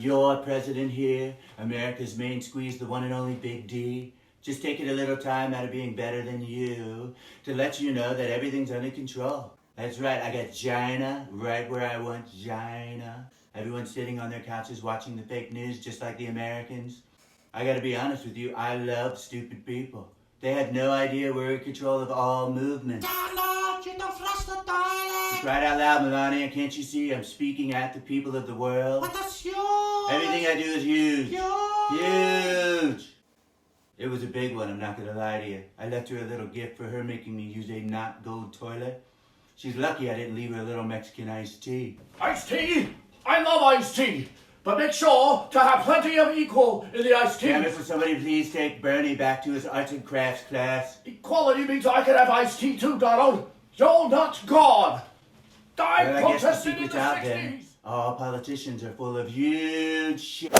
Your president here, America's main squeeze, the one and only Big D, just taking a little time out of being better than you to let you know that everything's under control. That's right, I got China right where I want China. Everyone's sitting on their couches watching the fake news just like the Americans. I gotta be honest with you, I love stupid people. They have no idea we're in control of all movements. Donald, you don't flush the toilet! Just right out loud, Melania, can't you see I'm speaking at the people of the world? But that's huge! Everything I do is huge. Huge! Huge! It was a big one, I'm not gonna lie to you. I left her a little gift for her making me use a not gold toilet. She's lucky I didn't leave her a little Mexican iced tea. Iced tea? I love iced tea. But make sure to have plenty of equal in the iced tea. Damn it, will somebody please take Bernie back to his arts and crafts class? Equality means I can have iced tea too, Donald. You're not God. I Well, I guess the protested in secret's the out 60s. then. All politicians are full of huge shit.